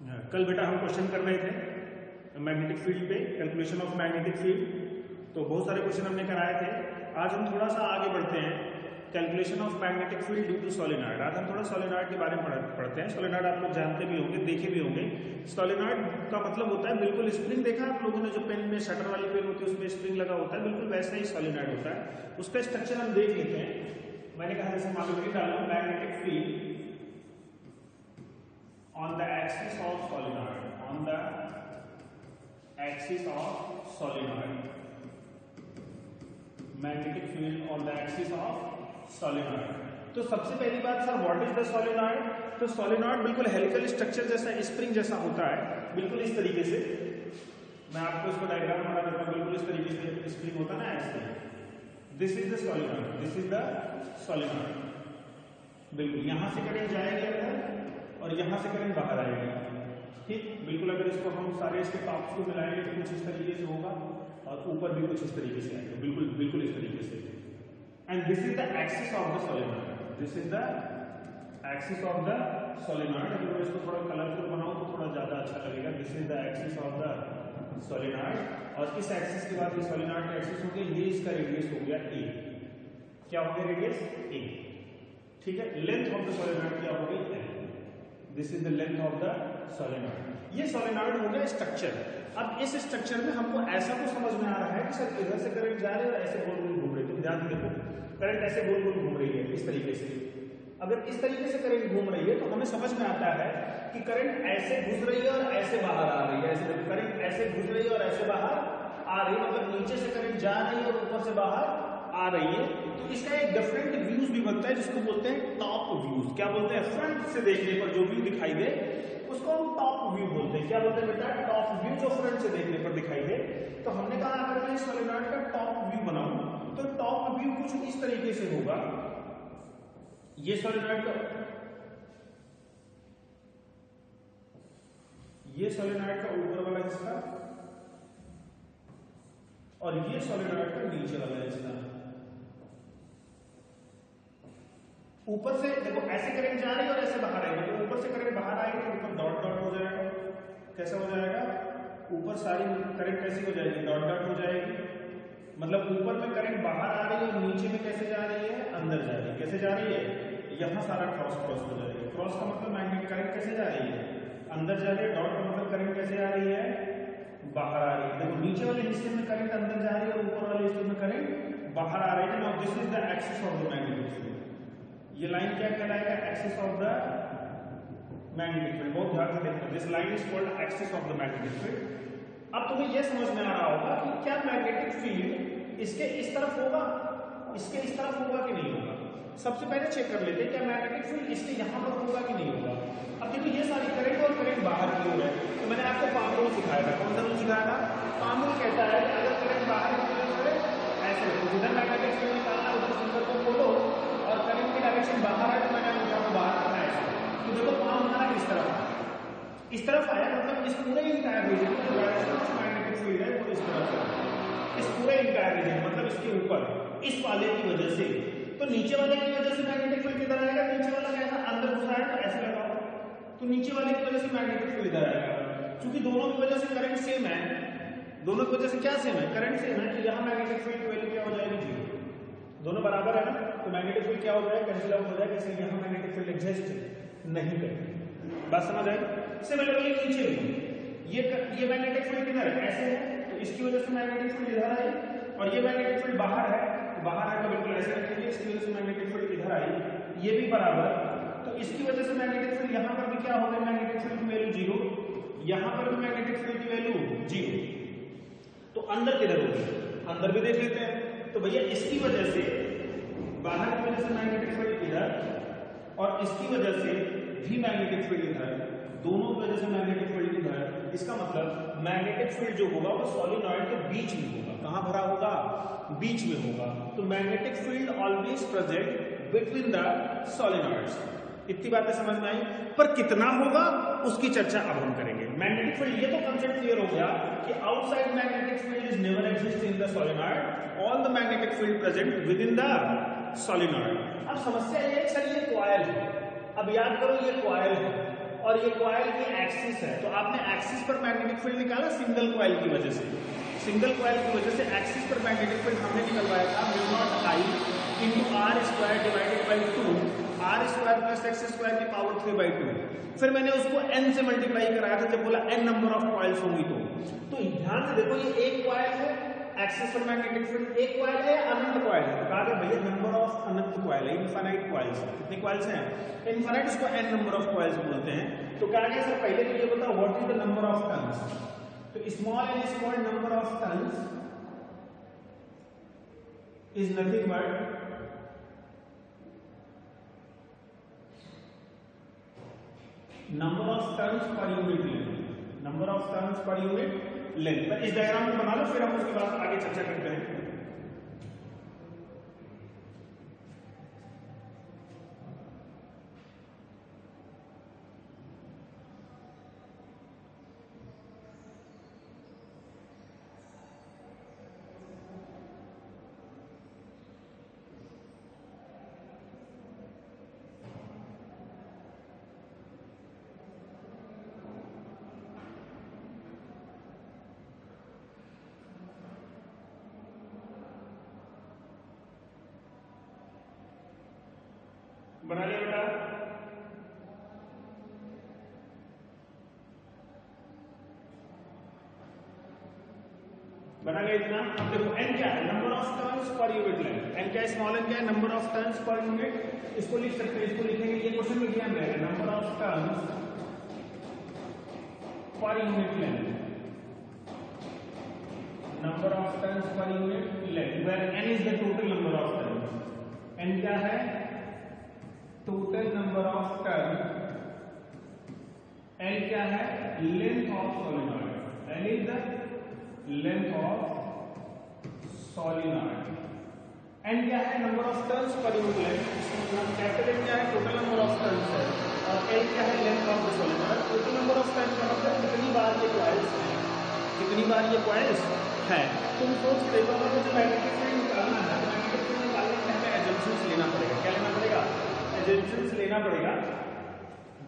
कल बेटा हम क्वेश्चन कर रहे थे मैग्नेटिक फील्ड पे, कैलकुलेशन ऑफ मैग्नेटिक फील्ड। तो बहुत सारे क्वेश्चन हमने कराए थे। आज हम थोड़ा सा आगे बढ़ते हैं, calculation of magnetic field due to solenoid. आज हम थोड़ा सोलेनॉइड के बारे में पढ़ते हैं। सोलेनॉइड आप लोग जानते भी होंगे, देखे भी होंगे। सोलेनॉइड का मतलब होता है बिल्कुल स्प्रिंग। देखा आप लोगों ने, जो पेन में शटर वाली पेन होती है उसमें स्प्रिंग लगा होता है, बिल्कुल वैसा ही सोलेनॉइड होता है। उसका स्ट्रक्चर हम देख लेते हैं। मैंने कहा जैसे मान लो डालो magnetic field on the axis of solenoid, on the axis of solenoid, magnetic field on the axis of solenoid। तो सबसे पहली बात sir, what is the solenoid? तो सोलेनॉइड बिल्कुल हेलिकल स्ट्रक्चर जैसा, स्प्रिंग जैसा होता है, बिल्कुल इस तरीके से। मैं आपको इसको डायग्राम बना देता हूं। बिल्कुल इस तरीके से स्प्रिंग होता है ना, ऐसे। This is the solenoid, this is the solenoid. बिल्कुल यहां से करंट जाएगी अंदर और यहां से करंट बाहर आएगी। ठीक, बिल्कुल अगर इसको हम सारे इसके टॉप्स को मिलाएंगे तो कुछ इस तरीके से होगा और ऊपर भी कुछ इस तरीके से आएगा, बिल्कुल बिल्कुल इस तरीके से। And this is the axis of the solenoid, this is the axis of the solenoid. अगर मैं इसको थोड़ा कलरफुल बनाऊं तो थोड़ा ज्यादा अच्छा लगेगा। This is the axis of the solenoid और इस एक्सिस के बाद ये सोलेनॉइड का एक्सिस हो गया, ये इसका रेडियस हो गया ए। क्या हो गया रेडियस? ए। ठीक है, लेंथ ऑफ द सोलेनॉइड क्या हो गई? L. This is the length of the solenoid. ये सोलेनॉइड हो गया स्ट्रक्चर। अब इस स्ट्रक्चर में हमको ऐसा तो समझ में आ रहा है कि सर इधर से करंट जा रही है और ऐसे गोल गोल घूम रही है। ध्यान से देखो, करंट ऐसे गोल गोल घूम रही है इस तरीके से। अगर इस तरीके से करंट घूम रही है तो हमें समझ में आता है कि करंट ऐसे घुस रही है और ऐसे बाहर आ रही है। ऐसे देखो, करंट ऐसे घुस रही है और ऐसे बाहर आ रही है, मतलब नीचे से करंट जा रही है और ऊपर से बाहर आ रही है। तो इसका एक डिफरेंट व्यूज भी बनता है जिसको बोलते हैं टॉप व्यूज। क्या बोलते हैं? फ्रंट से देखने पर जो व्यू दिखाई दे उसको हम टॉप व्यू बोलते हैं। क्या बोलते हैं बेटा? टॉप व्यू, जो फ्रंट से देखने पर दिखाई दे। तो हमने कहा अगर मैं सोलेनॉइड का टॉप व्यू बनाऊं तो टॉप व्यू कुछ इस तरीके से होगा। ये सोलेनॉइड का, ये सोलेनॉइड का ऊपर वाला हिस्सा और ये सोलेनॉइड का नीचे वाला हिस्सा। ऊपर से देखो ऐसे करंट जा रही है और ऐसे बाहर आएगी। तो ऊपर से करंट बाहर आएगी तो ऊपर डॉट डॉट हो जाएगा। कैसा हो जाएगा? ऊपर सारी करंट कैसी हो जाएगी? डॉट डॉट हो जाएगी। मतलब ऊपर में करंट बाहर आ रही है और नीचे में कैसे जा रही है? अंदर जा रही है। कैसे जा रही है? यहां सारा क्रॉस क्रॉस हो जाएगा। क्रॉस का मतलब मैग्नेटिक करंट कैसे जा रही है? अंदर जा रही है। डॉट का मतलब करंट कैसे आ रही है? बाहर आ रही है। देखो नीचे वाले हिस्से में करंट अंदर जा रही है और ऊपर वाले हिस्से में करंट बाहर आ रही है। Now this is the axis of the magnetic field. ये लाइन क्या कहलाएगा? Axis of the magnetic field. बहुत ध्यान से देखना, this line is called axis of the magnetic field. अब तुम्हें यह समझ में आ रहा होगा कि क्या मैग्नेटिक फील्ड इसके इस तरफ होगा, इसके इस तरफ होगा कि नहीं होगा। सबसे पहले चेक कर लेते हैं क्या मैग्नेटिक फील्ड इसके यहां पर होगा कि नहीं होगा। अब देखो ये सारी करंट और करंट बाहर की ओर है। तो मैंने आपको पाम रूल सिखाया था। कौन सा रूल सिखाया था? पाम रूल कहता है कि अगर करंट बाहर की ओर है ऐसे रखो, जिधर मैग्नेटिक फील्ड निकालना है उधर फिंगर को खोलो और करंट की डायरेक्शन बाहर है तो मैंने अंगूठा को बाहर रखना है। तो देखो पाम हमारा इस तरफ आया, इस तरफ आया, मतलब इस पूरे इंटायर रीजन में डायरेक्शन ऑफ मैग्नेटिक फील्ड है वो इस तरफ है। इस पूरे इंटायर रीजन मतलब इसके ऊपर, इस वाले की वजह से। तो नीचे वाले की वजह से मैग्नेटिक फील्ड किधर आएगा? नीचे वाला कैसा अंदर घुसा है तो ऐसे लगाओ, तो नीचे वाले की वजह से मैग्नेटिक फील्ड इधर आएगा। क्योंकि दोनों की वजह से करंट सेम है, दोनों की वजह से क्या सेम है? करंट सेम है। तो यहाँ मैग्नेटिक फील्ड की वैल्यू क्या हो जाएगी? 0। दोनों बराबर है ना, तो मैग्नेटिक फील्ड क्या हो जाएगा? कैंसिल आउट हो जाएगा। इसलिए यहाँ मैग्नेटिक फील्ड एग्जिस्ट नहीं करेगी। बात समझ आई? सिमिलरली नीचे भी ये मैग्नेटिक फील्ड किधर है? ऐसे है, तो इसकी वजह से मैग्नेटिक फील्ड इधर आई। और ये मैग्नेटिक फील्ड बाहर है, तो बाहर है तो बिल्कुल ऐसे रखेंगे। इसकी वजह से मैग्नेटिक फील्ड इधर आई, ये भी बराबर। तो इसकी वजह से मैग्नेटिक फील्ड यहाँ पर भी क्या हो गया? मैग्नेटिक फील्ड की वैल्यू 0, यहाँ पर भी मैग्नेटिक फील्ड की वैल्यू 0। तो अंदर किधर होगी? अंदर भी देख लेते हैं। तो भैया इसकी वजह से, बाहर की वजह से मैग्नेटिक फील्ड इधर और इसकी वजह से भी मैग्नेटिक फील्ड इधर, दोनों की वजह से मैग्नेटिक फील्ड इधर। इसका मतलब मैग्नेटिक फील्ड जो होगा वो सोलेनॉइड के बीच में होगा। कहां भरा होगा? बीच में होगा। तो magnetic field always present between the solenoids. इतनी बातें समझ में आई, पर कितना होगा उसकी चर्चा अब हम करेंगे। मैग्नेटिक फील्ड, ये तो कंसेप्ट क्लियर हो गया कि outside magnetic field is never exist in the solenoid, all the magnetic field present with in the solenoid. अब समस्या ये है सर ये कॉइल है। अब याद करो ये कॉइल है और ये कॉइल की एक्सिस है, तो आपने एक्सिस पर मैग्नेटिक फील्ड निकाला सिंगल कॉइल की वजह से, सिंगल कॉइल की वजह से एक्सिस पर मैग्नेटिक फील्ड हमने निकलवाया था mu naught I into R square divided by 2 R square plus X square की पावर 3/2। फिर मैंने उसको n से मल्टीप्लाई कराया था जब बोला n नंबर ऑफ कॉइल्स होंगी तो ध्यान से देखो ये एक कॉइल है, एक्सिस पर मैग्नेटिक फील्ड एक कॉइल है या अनंत कॉइल है, तो कहा गया भैया नंबर ऑफ अनंत कॉइल है, इनफाइनाइट कॉइल्स है। कितनी कॉइल्स हैं? इनफाइनाइट, इसको n नंबर ऑफ कॉइल्स बोलते हैं। तो कहा गया सर पहले तो ये बताओ what is the number of turns, तो small n is called number of turns is nothing but number of turns per unit length, number of turns per unit length. तो इस डायग्राम को बना लो, फिर हम उसके बाद आगे चर्चा करते हैं। बना लिया बेटा? बना गया इतना? अब देखो n क्या है? Number of turns per unit length. n क्या है? स्मॉल n क्या है? Number of turns per unit. इसको लिख सकते हैं, इसको लिखेंगे, ये क्वेश्चन में ध्यान रहेगा, number of turns per unit length, number of turns per unit length, where n is the total number of turns. n क्या है? Total number of turn. L क्या है? Length of solenoid. L is the length of solenoid. N क्या है? Number of turns per unit length. Capital N क्या है? Total number of turns है, और L क्या है? Length of the solenoid. Total number of turns का मतलब कितनी बार ये कॉइल्स है, कितनी बार ये कॉइल्स है। तुम सोच के देखो, अगर मुझे मैग्नेटिक फील्ड निकालना है, मैग्नेटिक फील्ड निकालने के लिए एजम्पशंस लेना पड़ेगा। क्या लेना पड़ेगा? एजम्पशंस लेना पड़ेगा।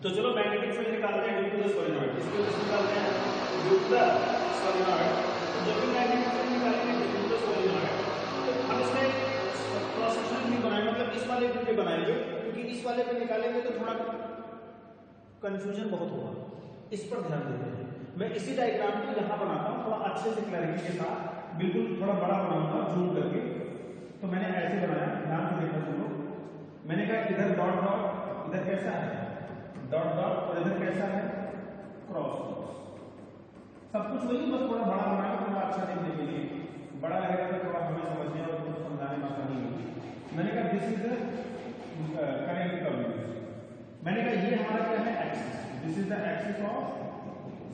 तो चलो मैग्नेटिक फील्ड निकालते हैं ड्यू टू द सोलेनॉइड। इसको निकालते हैं ड्यू टू द सोलेनॉइड। तो जब भी मैग्नेटिक फील्ड निकालेंगे ड्यू टू द सोलेनॉइड, तो हम इसमें क्रॉस सेक्शन भी बनाएंगे, मतलब इस वाले पे बनाएंगे, क्योंकि इस वाले पे निकालेंगे तो थोड़ा कंफ्यूजन बहुत होगा, इस पर ध्यान देते हैं। मैं इसी डायग्राम को यहाँ बनाता हूँ थोड़ा अच्छे से क्लैरिटी के साथ, बिल्कुल थोड़ा बड़ा बनाऊंगा जूम करके। तो मैंने ऐसे बनाया, ध्यान से देखो तुम लोग। मैंने कहा इधर डॉट डॉट, इधर कैसा है डॉट डॉट, और इधर कैसा है क्रॉस क्रॉस। सब कुछ वही, बस थोड़ा बड़ा बनाया, थोड़ा अच्छा देखने के लिए। बड़ा रहेगा तो थोड़ा हमें समझने और कुछ समझाने में आसानी होगी। मैंने कहा this is the current curve. मैंने कहा ये हमारा क्या है? Axis. This is the axis of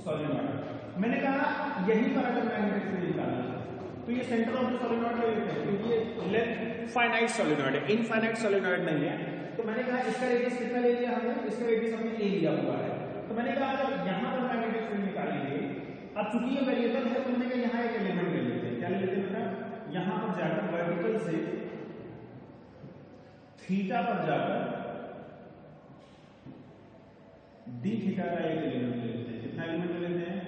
solenoid. मैंने कहा यही पर अगर मैग्नेटिक फील्ड निकालना है तो ये सेंटर ऑफ द सोलेनॉइड ले लेते हैं, क्योंकि ये लेंथ फाइनाइट सोलेनॉइड है, इनफाइनाइट सोलेनॉइड नहीं है। तो मैंने कहा इसका रेडियस कितना ले लिया हमने? इसका रेडियस हमने ए लिया हुआ है। तो मैंने कहा अगर यहाँ पर मैग्नेटिक फील्ड निकालेंगे, अब चूंकि ये वेरिएबल है तो मैंने कहा यहाँ एक एलिमेंट ले लेते हैं। क्या ले लेते हैं बेटा? यहाँ पर जाकर वर्टिकल से थीटा पर जाकर डी थीटा का एक एलिमेंट ले लेते हैं। कितना एलिमेंट ले लेते हैं?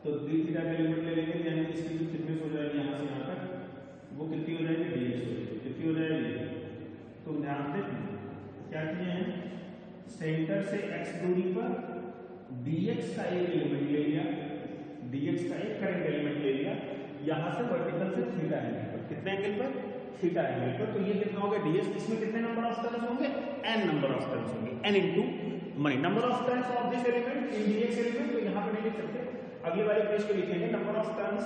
तो डी थीटा का एलिमेंट ले लेंगे, यानी इसकी जो थिकनेस हो जाएगी यहाँ से यहाँ तक, वो कितनी हो जाएगी? dx हो जाएगी। कितनी हो जाएगी? तो ध्यान से क्या किए हैं, सेंटर से x दूरी पर dx का एक एलिमेंट ले लिया, dx का एक करंट एलिमेंट ले लिया, यहाँ से वर्टिकल से थीटा एंगल पर, कितने एंगल पर? थीटा एंगल पर। तो ये कितना होगा? ds। इसमें कितने नंबर ऑफ टर्न्स होंगे? n नंबर ऑफ टर्न्स होंगे, n into money number of turns of this element in dx element. तो यहाँ पे नहीं लिख सकते, अगले वाले पेज पे लिखेंगे नंबर ऑफ टर्न्स।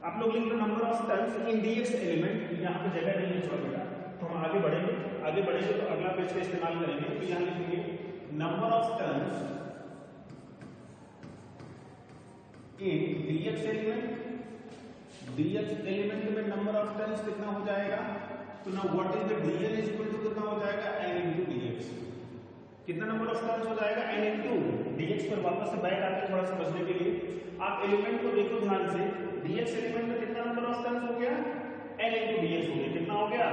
आप लोग लिख लो number of turns in dx element. यहाँ पे जगह नहीं है छोटा बेटा, तो हम आगे बढ़ेंगे, आगे बढ़ेंगे तो अगला पेज का इस्तेमाल करेंगे। तो यहाँ लिखेंगे number of turns in dx element. dx element में नंबर ऑफ टर्न्स कितना हो जाएगा? तो ना what is the dn is equal to कितना हो जाएगा? n into dx। कितना नंबर ऑफ टर्न्स हो जाएगा? n into dx। पर वापस से बैक आते थोड़ा समझने के लिए आप एलिमेंट को देखो ध्यान से। dx एलिमेंट में कितना नंबर ऑफ टर्न्स हो गया? n into dx हो गया। कितना हो गया?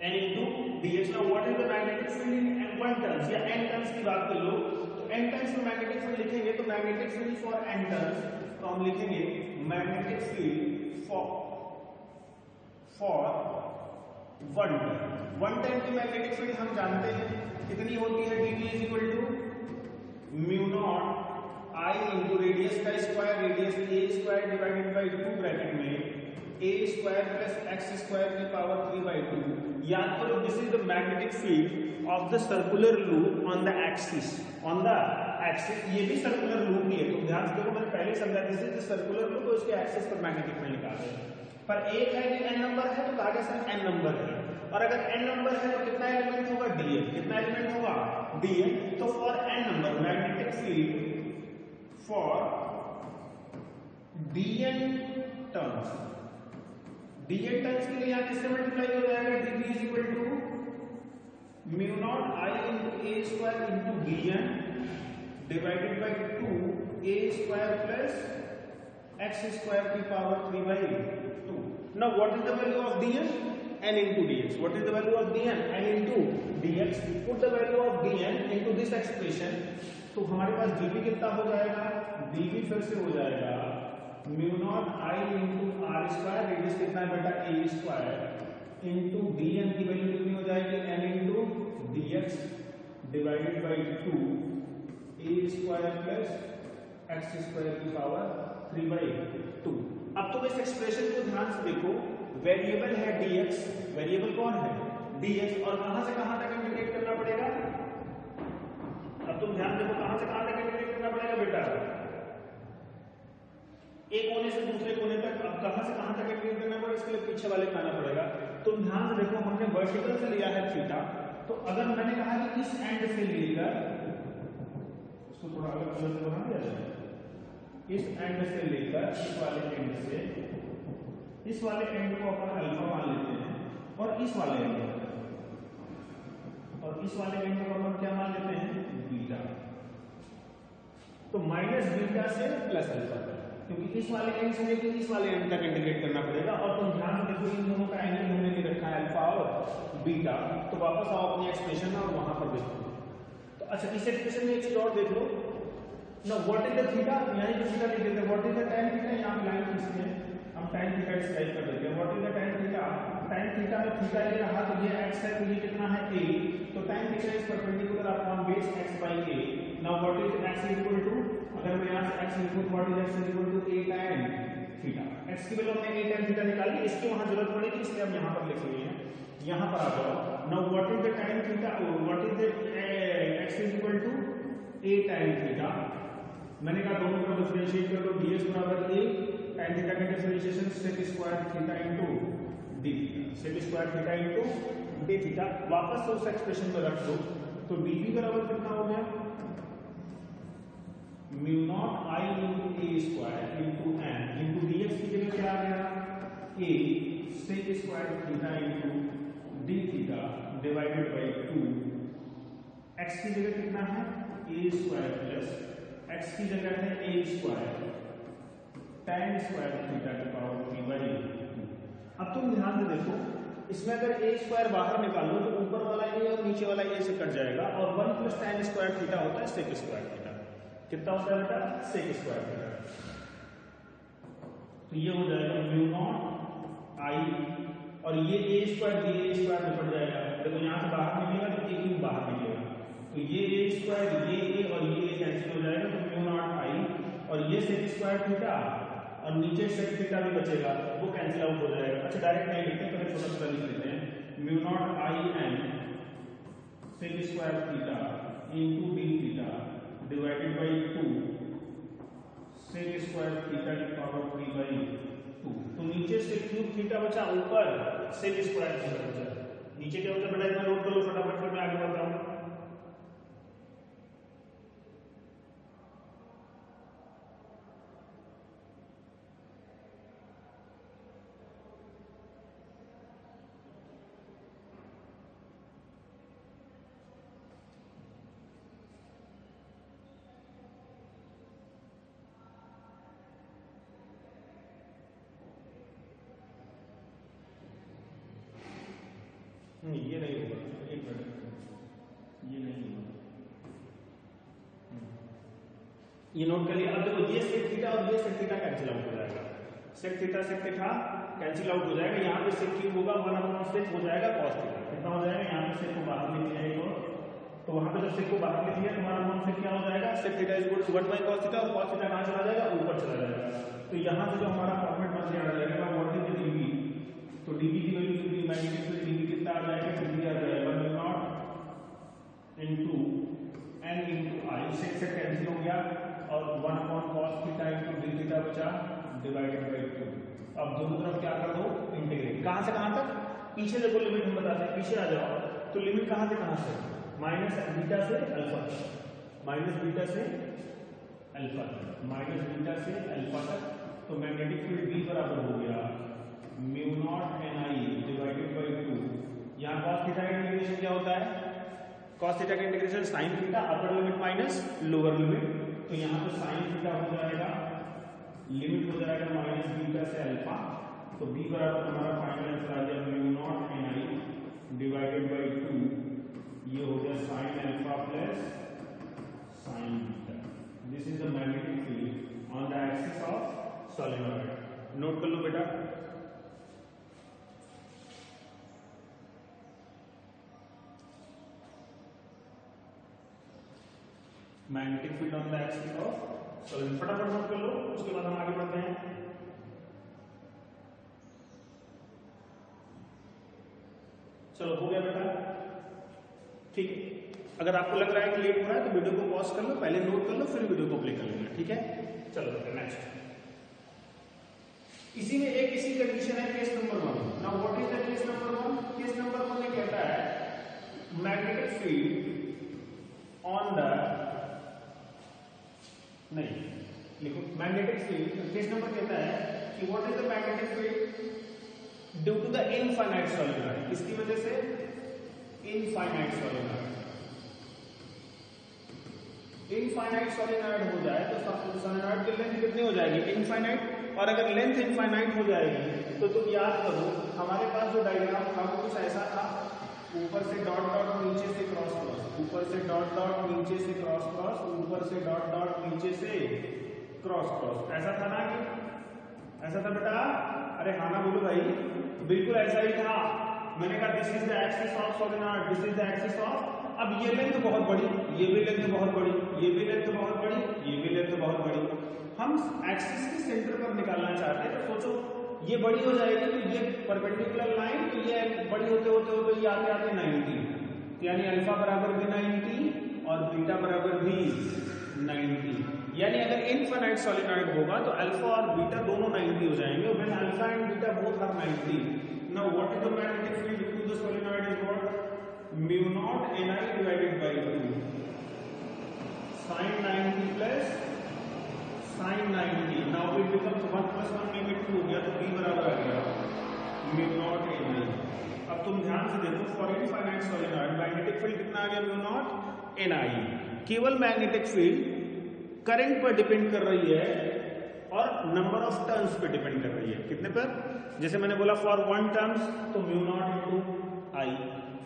n into dx. Now what is the magnetic field in n1 turns या n टर्न्स की बात कर लो तो n टर्न्स में मैग्नेटिक फील्ड लिखेंगे तो magnetic field for n turns तो हम लिखेंगे magnetic field for one turn की मैग्नेटिक फील्ड हम जानते हैं कितनी होती है, dv is equal to mu naught I into radius का square, radius a square divided by 2 bracket में a square plus x square की पावर 3/2. याद करो this is the magnetic field of the circular loop on the axis. ये भी circular loop ही है तो ध्यान से देखो मैंने पहले समझा this is the circular loop और उसके एक्सिस पर मैग्नेटिक फील्ड निकाले पर एक है कि n नंबर है तो कहा जा सकता है n नंबर है और अगर n नंबर है तो कितना एलिमेंट होगा dn. कितना एलिमेंट होगा dn. तो for n number magnetic field for dn terms के लिए यहाँ किससे मल्टीप्लाई हो जाएगा, dv is equal to mu naught I into a square into dn divided by 2 a square plus x square की power 3/2. Now what is the value of dn, n into dx. What is the value of dn, n into dx. Put the value of dn into this expression. तो हमारे पास dv कितना हो जाएगा, dv फिर से हो जाएगा mu naught I into R square, radius कितना है बेटा a स्क्वायर इंटू dn की वैल्यू कितनी हो जाएगी n into dx divided by 2 a square plus x square की पावर 3/2. अब तुम इस एक्सप्रेशन को ध्यान से देखो, वेरिएबल है dx, वेरिएबल कौन है dx और कहां से कहां तक इंटीग्रेट करना पड़ेगा. अब तुम ध्यान देखो कहां से कहां तक इंटीग्रेट करना पड़ेगा बेटा, एक कोने से दूसरे कोने तक. अब कहां से कहां तक इंटीग्रेट करना पड़ेगा इसके लिए पीछे वाले में आना पड़ेगा. तुम ध्यान से देखो हमने वर्टिकल से लिया है थीटा तो अगर मैंने कहा कि इस एंड से लेकर इसको थोड़ा अलग कलर से बना दिया जाए, इस एंड से लेकर इस वाले एंड से इस वाले एंड को अपन अल्फा मान लेते हैं और इस वाले एंड को अपन क्या मान लेते हैं बीटा. तो माइनस बीटा से प्लस अल्फा क्योंकि इस वाले एंड से लेकर इस वाले एंड तक इंटीग्रेट करना पड़ेगा. और तुम ध्यान से देखो इन दोनों का एंगल हमने ले रखा है अल्फा और बीटा. तो वापस आओ अपनी एक्सप्रेशन में और वहां पर देखो. तो अच्छा इस एक्सप्रेशन में एक चीज और देख लो ना, व्हाट इज द थीटा, यहां पे थीटा लिख देते हैं. What is the tan theta, यहां पे लाइन खींचते हैं हम tan थीटा डिस्क्राइब कर देते हैं. What is the tan theta, tan theta में थीटा ले रहा तो ये x है तो ये कितना है a. तो tan theta is perpendicular upon base x by a. Now what is x equal to, अगर मैं यहां से x लिखूं what is x equal to a tan theta. x की वैल्यू हमने a tan थीटा निकाली, इसकी वहां जरूरत पड़ेगी इसलिए हम यहां पर लिख लिए हैं. यहां पर आ जाओ. Now what is the tan theta, what is the x equal to a tan theta. मैंने कहा दोनों को डिफरेंशिएट कर लो, dx बराबर a tan थीटा का differentiation sec square theta into d theta, sec square theta into d theta. वापस से उस एक्सप्रेशन में रख दो तो dv बराबर कितना हो गया mu naught I into a square into n into dx की जगह क्या आ गया a sec square theta into d theta divided by 2. x की जगह कितना है a स्क्वायर प्लस x की जगह है a square tan square theta की पावर 3/2. अब तुम ध्यान से देखो इसमें अगर a स्क्वायर बाहर निकालो तो ऊपर वाला a और नीचे वाला a से कट जाएगा और 1 प्लस tan स्क्वायर थीटा होता है sec स्क्वायर थीटा. कितना होता है बेटा sec स्क्वायर थीटा. तो ये हो जाएगा म्यू नॉट I और ये a स्क्वायर निकल जाएगा. देखो यहां से बाहर निकलेगा तो a क्यूब बाहर निकलेगा तो ये a स्क्वायर ये a और ये a कैंसिल हो जाएगा तो म्यू नॉट I और ये sec स्क्वायर थीटा और नीचे sec थीटा भी बचेगा वो कैंसिल आउट हो जाएगा. अच्छा डायरेक्ट नहीं लिखते पहले छोटा छोटा लिख लेते हैं. Mu naught I n sec square theta into d theta divided by 2 sec square theta की पावर 3/2. तो नीचे से क्यूब थीटा बचा, ऊपर sec स्क्वायर थीटा बचा. नीचे क्या होता है बेटा इतना नोट कर लो फटाफट फिर मैं आगे बढ़ता हूं. ये नोट कर लिया। अब देखो ये सेक थीटा और ये सेक थीटा कैंसिल आउट हो जाएगा, सेक थीटा कैंसिल आउट हो जाएगा। यहाँ पे सेक क्यूब होगा 1/सेक हो जाएगा कॉस थीटा, कितना हो जाएगा, यहाँ पे सेक को बाहर ले लिया है तो वहां पे जब सेक को बाहर ले लिया तो 1/सेक क्या हो जाएगा, sec theta is equal to 1/cos theta, और cos थीटा कहां चला जाएगा, ऊपर चला जाएगा। तो यहाँ से जो हमारा फॉर्मेट बन जाएगा व्हाट इज द डीवी, तो डीवी की वैल्यू कितनी, मैग्नीट्यूड फील्ड डीवी कितना आ जाएगा, कितनी आ जाएगा 1/0 इनटू n इनटू i, सेक से कैंसिल हो गया और 1/cos theta into d theta बचा डिवाइडेड बाय 2। अब दोनों तरफ क्या कर दो, इंटीग्रेट। कहां से कहां तक, पीछे देखो लिमिट हम बताते हैं, पीछे आ जाओ तो लिमिट कहां से कहां से, माइनस बीटा से अल्फा तक, माइनस बीटा से अल्फा तक, माइनस बीटा से अल्फा तक। तो मैग्नेटिक फील्ड B बराबर हो गया mu naught ni divided by 2। यहां cos थीटा का इंटीग्रेशन क्या होता है, cos थीटा का integration sin theta, upper limit minus lower limit. तो यहां पे sin थीटा हो जाएगा, लिमिट हो जाएगा माइनस बीटा से अल्फा। तो B बराबर हमारा फाइनल आंसर आ गया mu naught ni divided by 2, ये हो गया sin alpha plus sin beta. This is the magnetic field on the axis of solenoid. Note कर लो बेटा, magnetic field on the axis of solenoid, फटाफट note कर लो, उसके बाद हम आगे बढ़ते हैं। चलो हो गया बेटा, ठीक है। अगर आपको लग रहा है कि लेट हो रहा है तो वीडियो को पॉज कर लो, पहले नोट कर लो, फिर वीडियो को प्ले कर लेंगे, ठीक है। चलो बेटा नेक्स्ट, इसी में एक इसी कंडीशन है case number 1। Now what is the case number 1, case number 1 में कहता है मैग्नेटिक फील्ड ऑन द, नहीं लिखो मैग्नेटिक फील्ड, केस नंबर कहता है कि what is the magnetic field due to the infinite solenoid, किसकी वजह से, इनफाइनाइट सोलेनॉइड। इनफाइनाइट सोलेनॉइड हो जाए तो सोलेनॉइड की लेंथ कितनी हो जाएगी, इनफाइनाइट। और अगर लेंथ इनफाइनाइट हो जाएगी तो तुम याद करो हमारे पास जो डायग्राम था वो कुछ ऐसा था, ऊपर से डॉट डॉट, नीचे से क्रॉस क्रॉस, ऊपर से डॉट डॉट, नीचे से क्रॉस क्रॉस, ऊपर से डॉट डॉट, नीचे से क्रॉस क्रॉस, ऐसा था ना, कि ऐसा था बेटा, अरे हाँ ना बोलो भाई, बिल्कुल ऐसा ही था। मैंने कहा this is the axis of solenoid, this is the axis of, अब ये लेंथ बहुत बड़ी, ये भी लेंथ बहुत बड़ी, ये भी लेंथ बहुत बड़ी, ये भी लेंथ बहुत बड़ी, हम एक्सिस के सेंटर पर निकालना चाहते हैं। तो सोचो ये बड़ी हो जाएगी तो ये परपेंडिकुलर लाइन, तो ये बड़ी होते होते होते ये आते आते 90, यानी अल्फा बराबर भी 90 और बीटा बराबर भी 90। यानी अगर इनफाइनाइट सोलेनॉइड होगा तो अल्फा और बीटा दोनों 90 हो जाएंगे, when alpha and beta both are 90। Now what is the magnetic field to the solenoid is what, mu naught ni divided by 2 sin 90 plus sin 90। Now it becomes 1 + 1 में 2 हो गया, तो b बराबर आ गया म्यू नॉट ni। अब तुम ध्यान से देखो, for infinite solenoid magnetic field कितना आ गया, म्यू नॉट ni। केवल मैग्नेटिक फील्ड करंट पर डिपेंड कर रही है और नंबर ऑफ टर्न्स पे डिपेंड कर रही है, कितने पर, जैसे मैंने बोला फॉर 1 टर्न्स तो mu naught into I,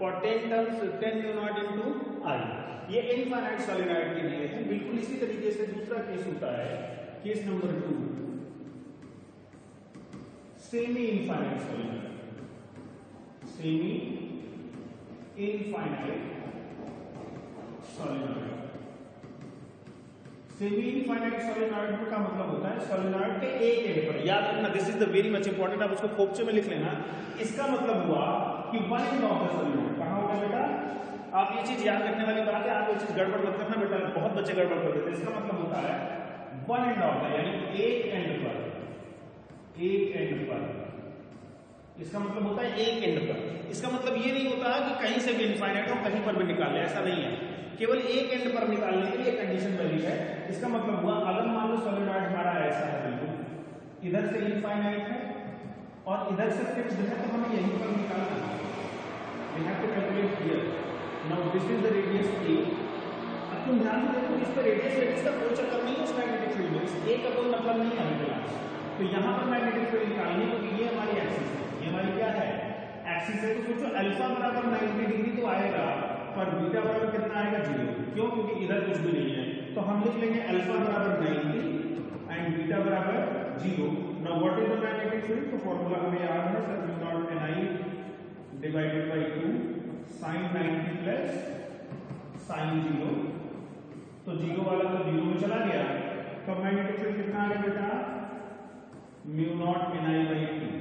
for 10 turns 10 mu naught into I. ये इनफाइनाइट सोलेनॉइड के लिए है। बिल्कुल इसी तरीके से दूसरा केस होता है, case number 2, semi infinite solenoid, semi infinite solenoid. Semi infinite solenoid का मतलब होता है सोलेनॉइड के एक एंड पर, याद रखना this is the very much important, आप उसको खोपचे में लिख लेना। इसका मतलब हुआ कि one end of the solenoid कहां होगा बेटा, आप ये चीज याद रखने वाली बात है, आप ये चीज गड़बड़ मत करना बेटा, बहुत बच्चे गड़बड़ कर देते हैं। इसका मतलब होता है वन एंड ऑफ द, यानी एक एंड पर, एक एंड पर, इसका मतलब होता है एक एंड पर। इसका मतलब ये नहीं होता कि कहीं से भी इनफाइनाइट हो कहीं पर भी निकाल ले, ऐसा नहीं है, केवल एक एंड पर निकालने के लिए कंडीशन वैलिड है। इसका मतलब हुआ अगर मान लो सोलेनॉइड हमारा ऐसा है, बिल्कुल इधर से इनफाइनाइट है और इधर से फिक्स्ड है, तो हमें यहीं पर निकालना है, we have to calculate here. Now this is the radius a। अब तुम ध्यान से देखो, इस पर रेडियस का कोई चक्कर नहीं है उस मैग्नेटिक फील्ड में, इस a का कोई मतलब नहीं है हमें। तो यहाँ पर मैग्नेटिक फील्ड निकालनी, क्योंकि ये हमारी एक्सिस है, ये हमारी क्या है, एक्सिस है। तो सोचो अल्फा बराबर 90 डिग्री तो आएगा, पर बीटा बराबर कितना आएगा, 0। क्यों, क्योंकि इधर कुछ भी नहीं है। तो हम लिख लेंगे अल्फा बराबर 90 एंड बीटा बराबर 0। Now what is the magnetic field? तो फॉर्मूला हमें याद है sir, mu naught ni divided by 2 sin 90 plus sin 0। तो 0 वाला तो 0 में चला गया, तो मैग्नेटिक फील्ड कितना आ गया बेटा? Mu naught ni by 2।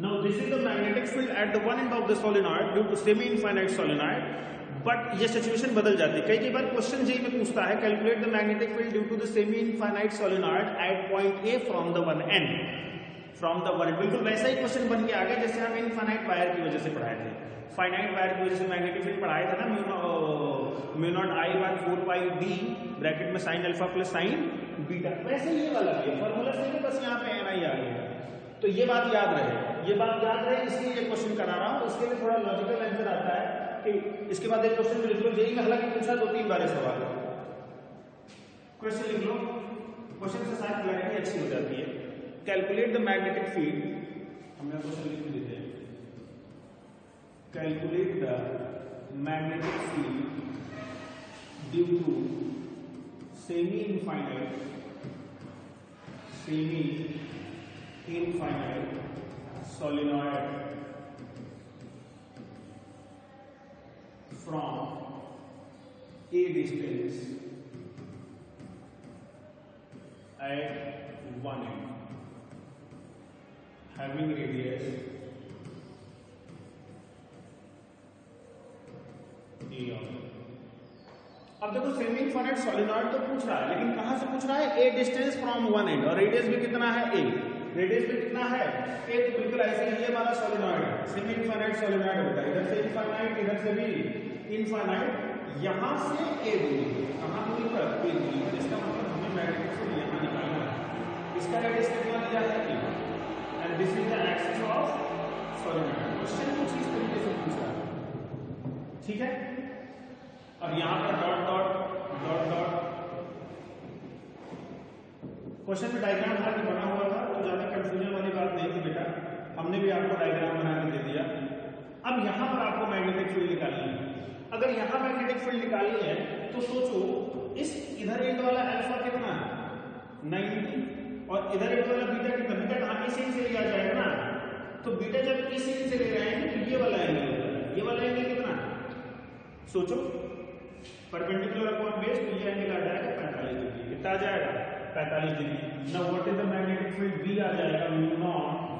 Now this is the magnetic field at the one end of the solenoid due to semi-infinite solenoid. But ये सिचुएशन बदल जाती है। कई बार क्वेश्चन जी में पूछता है calculate the magnetic field due to the semi-infinite solenoid at point A from the one end. From the one end बिल्कुल वैसा ही क्वेश्चन बन के आ गया जैसे हम इनफाइनाइट वायर की वजह से पढ़ाए थे। फाइनाइट वायर की वजह से मैग्नेटिक फील्ड पढ़ाए थे ना, mu naught I by 4 pi d bracket में sin alpha plus sin beta. वैसे ये वाला भी है, फॉर्मूला सेम है, बस यहाँ पे ni आ गया। तो ये बात याद रहे, ये बात याद रहे, इसलिए ये क्वेश्चन करा रहा हूं। इसके लिए थोड़ा लॉजिकल आंसर आता है कि इसके बाद एक क्वेश्चन लिख लो, जेई में हालांकि पूछा 2-3 बार सवाल। क्वेश्चन लिख लो, क्वेश्चन से साथ क्लैरिटी अच्छी हो जाती है। कैलकुलेट द मैग्नेटिक फील्ड, हमने क्वेश्चन लिख देते हैं, calculate the magnetic field due to semi infinite solenoid from a distance at one end having radius a। अब देखो सेमी इनफाइनाइट सोलिनॉइड तो पूछ रहा है, लेकिन कहां से पूछ रहा है? ए डिस्टेंस फ्रॉम वन एंड, और रेडियस भी कितना है? ए। रेडियस भी कितना है? ए। तो बिल्कुल ऐसे ही ये वाला सोलिनॉइड है, सेमी इनफाइनाइट सोलिनॉइड होता है, इधर से इनफाइनाइट, इधर से भी इनफाइनाइट, यहां से ए दूरी, कहां दूरी पर? ए दूरी पर। इसका मतलब हमें मैग्नेटिक फील्ड यहां निकालना है। इसका रेडियस कितना दिया है? A, and this is the axis of solenoid. Question कुछ इस तरीके से पूछ रहा है, ठीक है। और यहां पर dot dot dot dot question में डायग्राम हमारा बना हुआ था, तो ज्यादा कंफ्यूजन वाली बात नहीं थी बेटा, हमने भी आपको डायग्राम बना के दे दिया। अब यहां पर आपको मैग्नेटिक फील्ड निकालनी है। अगर यहां मैग्नेटिक फील्ड निकालनी है तो सोचो, इस इधर एंड वाला अल्फा कितना है? 90, और इधर एंड वाला बीटा कितना? बीटा कहां? इस एंड से लिया जाएगा ना, तो बीटा जब इस एंड से ले रहे हैं तो ये वाला एंगल होता है। ये वाला एंगल कितना? सोचो, परपेंडिकुलर अपॉन बेस, तो ये एंगल आ जाएगा 45 डिग्री। कितना आ जाएगा? 45 degree. Now what is the magnetic field? B आ जाएगा mu naught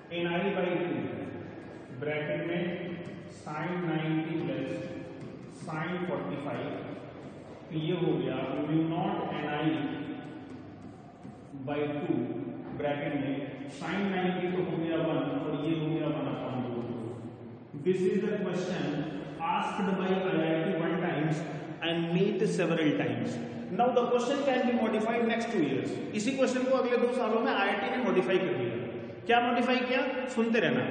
ni by 2 bracket में sin 90 प्लस sin 45। तो ये हो गया mu naught ni by 2 bracket में sin 90 तो हो गया 1 और ये हो गया 1/2। This is the question asked by IIT one times and NEET several times. Now the question can be modified next 2 years. इसी क्वेश्चन को अगले 2 सालों में IIT ने मॉडिफाई कर दिया। क्या मॉडिफाई किया? सुनते रहना।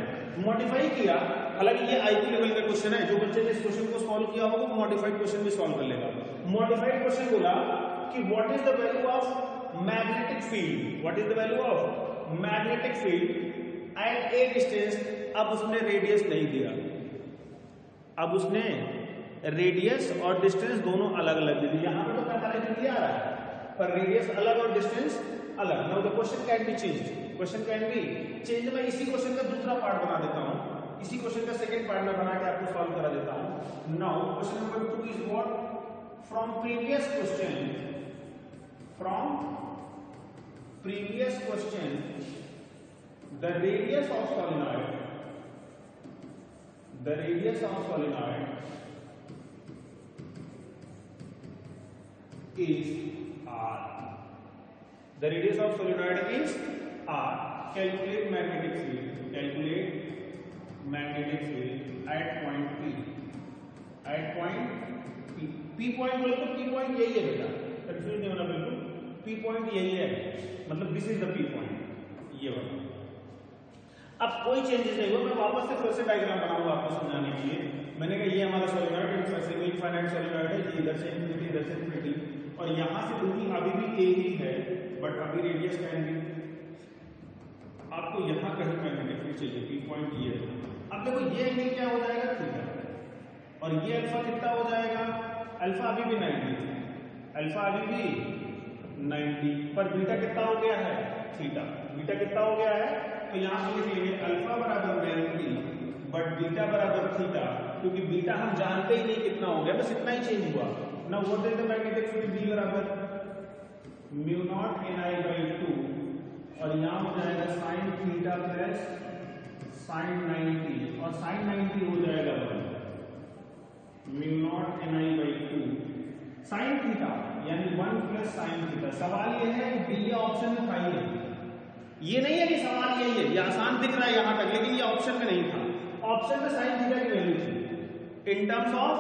मॉडिफाई किया, हालांकि ये IQ लेवल का क्वेश्चन है, जो बच्चे ने इस क्वेश्चन को सॉल्व किया होगा वो मॉडिफाइड क्वेश्चन भी सॉल्व कर लेगा। मॉडिफाइड क्वेश्चन बोला कि what is the value of magnetic field, what is the value of magnetic field eight A distance. अब उसने रेडियस नहीं दिया, अब उसने रेडियस और डिस्टेंस दोनों अलग अलग दे दी। यहां पे तो 45 डिग्री आ रहा है, पर रेडियस अलग और डिस्टेंस अलग। Now the question can be changed, question can be change. मैं इसी क्वेश्चन का दूसरा पार्ट बना देता हूं, इसी क्वेश्चन का सेकंड पार्ट में बना के आपको सॉल्व करा देता हूं। Now question number 2 is what? From previous question the radius of solenoid, the radius of solenoid is r. The radius of solenoid is r. Calculate magnetic field. Calculate magnetic field at point P. At point P. P point बोले तो P point यही है बेटा, confuse नहीं होना बिल्कुल। P point यही है, मतलब this is the P point, ये वाला। अब कोई चेंजेस नहीं हुआ, मैं वापस से फिर से डायग्राम बनाऊंगा आपको समझाने के लिए। मैंने कहा ये हमारा सोलिनॉइड सेमी इनफाइनाइट सोलिनॉइड है, ये इधर से इनफिनिटी, इधर से इनफिनिटी, और यहां से दूरी अभी भी ए ही है, बट अभी रेडियस कैन बी। आपको यहां कहीं मैग्नेटिक फील्ड चाहिए, पी पॉइंट ये है। अब देखो ये एंगल क्या हो जाएगा? थीटा, और ये अल्फा कितना हो जाएगा? अल्फा अभी भी 90, अल्फा आ गई थी 90, पर बीटा कितना हो गया है थीटा, बीटा कितना हो गया है, तो यहां से लिख लेंगे अल्फा बराबर 90 बट बीटा बराबर थीटा, क्योंकि बीटा हम जानते ही नहीं कितना हो गया, बस इतना ही चेंज हुआ ना। What is the magnetic field, B बराबर mu naught N I by 2 और यहां हो जाएगा साइन थीटा प्लस साइन 90 और साइन 90 हो जाएगा mu naught N I by 2 sine theta यानी 1 प्लस साइन थीटा। सवाल ये है कि बी या ऑप्शन में था ही नहीं, ये नहीं है कि सवाल यही है, ये आसान दिख रहा है यहां तक, लेकिन ये ऑप्शन में नहीं था। ऑप्शन में साइन थीटा की वैल्यू थी in terms of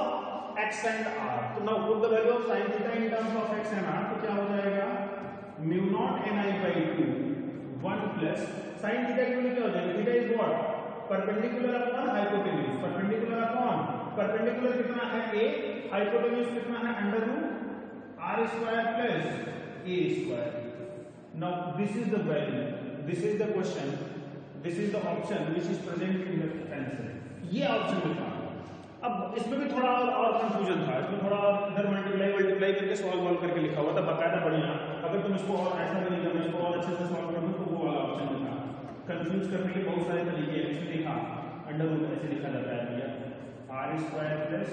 X and R, तो now put the value of sine theta in terms of X and R, तो क्या हो जाएगा mu naught N I by 2 1 plus sine theta की value क्या हो जाएगी, theta is what perpendicular upon hypotenuse, perpendicular upon perpendicular कितना है a, हाइपोटेन्यूज कितना है under root r square plus a square. Now this is the value, this is the question, this is the option which is present in the answer, ये option में था। अब इसमें भी थोड़ा और कंफ्यूजन था, इसमें थोड़ा इधर मल्टीप्लाई करके सॉल्व करके लिखा हुआ था बकायदा बढ़िया, अगर तुम इसको और ऐसा नहीं करना, इसको और अच्छे से सॉल्व करना तो वो वाला ऑप्शन में था। कंफ्यूज करने के बहुत सारे तरीके हैं, इसमें देखा अंडर रूट ऐसे लिखा जाता है भैया r square plus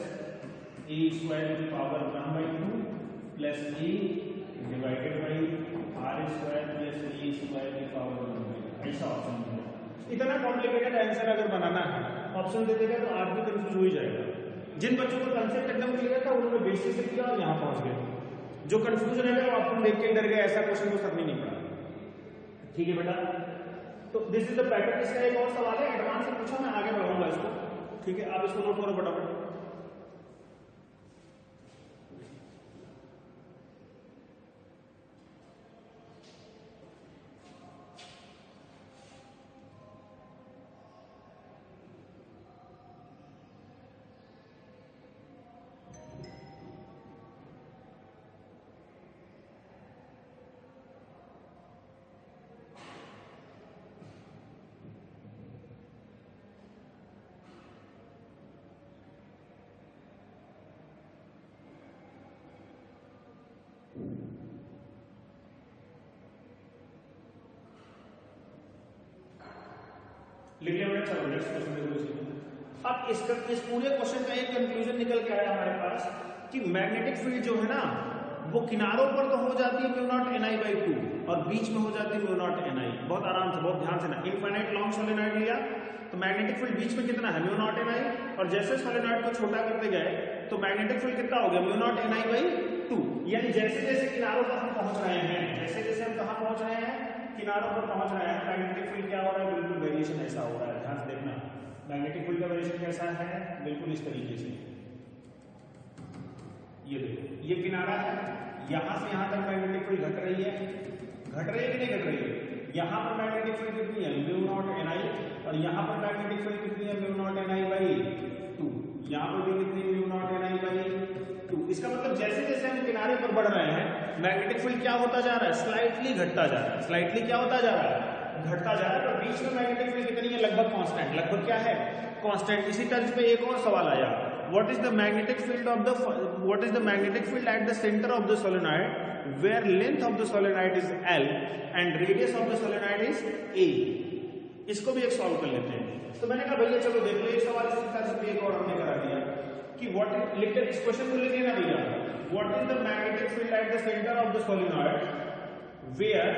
a square की power 1/2 plus a divided by r square plus a square की पावर 1/2, ऐसा ऑप्शन है। इतना कॉम्प्लिकेटेड आंसर अगर बनाना है ऑप्शन दे देगा तो आप भी कंफ्यूज हो ही जाएगा। जिन बच्चों को कंसेप्ट एकदम क्लियर था उन्होंने बेसिक से किया और यहाँ पहुंच गए, जो कंफ्यूज रह गए वो आपको देख के डर गए, ऐसा क्वेश्चन तो करनी नहीं पड़ा। ठीक है बेटा, तो दिस इज द पैटर्न। इसका एक और सवाल है एडवांस से पूछा, मैं आगे बढ़ाऊंगा इसको, ठीक है, आप इसको नोट करो फटाफट। लिख लिया बेटा, चलो नेक्स्ट क्वेश्चन देखो। अब इस पूरे क्वेश्चन का एक कंक्लूजन निकल के आया हमारे पास कि मैग्नेटिक फील्ड जो है ना वो किनारों पर तो हो जाती है mu naught N I by 2 और बीच में हो जाती है म्यू नॉट एन आई। बहुत आराम से, बहुत ध्यान से ना, इनफाइनाइट लॉन्ग सोलेनॉइड लिया तो मैग्नेटिक फील्ड बीच में कितना है म्यू नॉट एन आई, और जैसे सोलेनॉइड को छोटा करते गए तो मैग्नेटिक फील्ड कितना हो गया mu naught N I by 2। यानी जैसे जैसे किनारों पर हम पहुंच रहे हैं, जैसे जैसे हम कहां पहुंच रहे हैं, किनारों पर पहुंच रहे हैं, मैग्नेटिक फील्ड क्या हो रहा है, बिल्कुल वेरिएशन ऐसा हो रहा है। ध्यान से देखना मैग्नेटिक फील्ड का वेरिएशन कैसा है, बिल्कुल इस तरीके से। ये देखो, ये किनारा है, यहां से यहां तक मैग्नेटिक फील्ड घट रही है कि नहीं घट रही है। यहां पर मैग्नेटिक फील्ड कितनी है म्यू नॉट एन आई, और यहां पर मैग्नेटिक फील्ड कितनी है mu naught N I by 2, यहां पर भी कितनी mu naught N I by 2। इसका मतलब जैसे जैसे हम किनारे पर बढ़ रहे हैं मैग्नेटिक फील्ड क्या होता जा रहा है, स्लाइटली घटता जा रहा है, स्लाइटली क्या होता जा रहा है, घटता जा रहा है। तो बीच में मैग्नेटिक फील्ड कितनी है, लगभग कांस्टेंट, लगभग क्या है, कांस्टेंट। इसी तर्ज पे एक और सवाल आया, what is the magnetic field at the centre of the solenoid where length of the solenoid is L and radius of the solenoid is A। इसको भी एक सॉल्व कर लेते हैं। तो मैंने कहा भैया चलो देख लो, ये सवाल इसी तरह से एक और हमने करा दिया कि व्हाट इज, लिख कर इस क्वेश्चन को लिख लेना भैया, what is the magnetic field at the centre of the solenoid where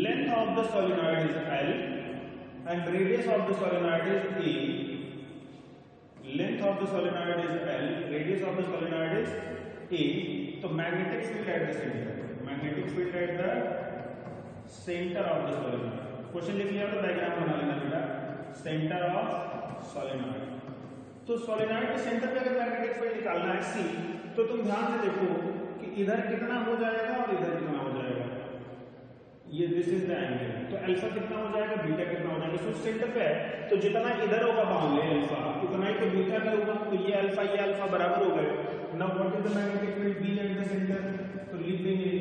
length of the solenoid is L and radius of the solenoid is A। length of the solenoid is L, radius of the solenoid is A। तो magnetic field at the centre, magnetic field at the centre of the solenoid. Question लिख लिया तो diagram बना लेना बेटा, centre of solenoid. तो solenoid के centre पे अगर मैग्नेटिक फील्ड निकालना है सी, तो तुम ध्यान से देखो कि इधर कितना हो जाएगा और इधर कितना हो जाएगा, ये दिस इज द एंगल। तो अल्फा कितना हो जाएगा, बीटा कितना हो जाएगा, तो सेंटर पे है तो जितना इधर होगा बाउंड है अल्फा, उतना ही तो बीटा का होगा। तो ये अल्फा बराबर हो गए। Now what is the magnetic field B at the centre, तो लिख देंगे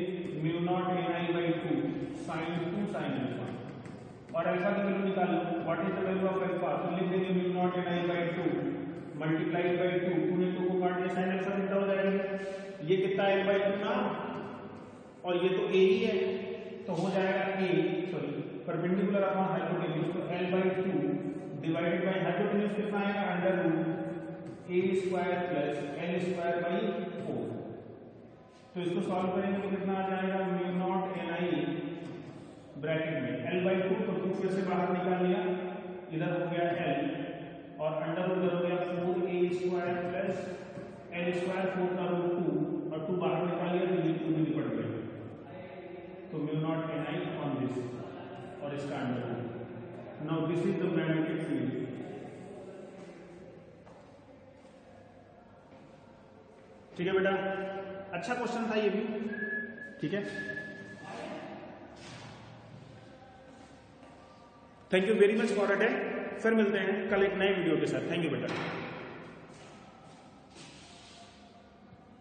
mu naught N I by 2 sine 2 sine alpha, और अल्फा की वैल्यू निकाल लो, what is the value of alpha, तो लिख देंगे mu naught N I by 2 multiplied by 2 ने 2 को काट दिया, साइन अल्फा कितना हो जाएगा ये कितना L/2 ना, और ये तो A ही है, तो हो जाएगा परपेंडिकुलर अपॉन हाइपोटेन्यूज, तो L/2 डिवाइडेड बाय हाइपोटेन्यूज कितना आएगा, √A² + L²/4। तो इसको सॉल्व करेंगे तो कितना आ जाएगा, μ0 Ni ब्रैकेट में L/2 तो 2 फिर से बाहर निकाल लिया, इधर हो गया L और अंडर उधर हो गया 4A² + L² 4 का √2 और 2 बाहर निकाल लिया तो ये 2 भी निकल गया, तो μ0 Ni ऑन दिस और इसका under root. Now this is the magnetic field. ठीक है बेटा, अच्छा क्वेश्चन था ये भी, ठीक है। Thank you very much for attend. फिर मिलते हैं कल एक नए वीडियो के साथ। थैंक यू बेटा।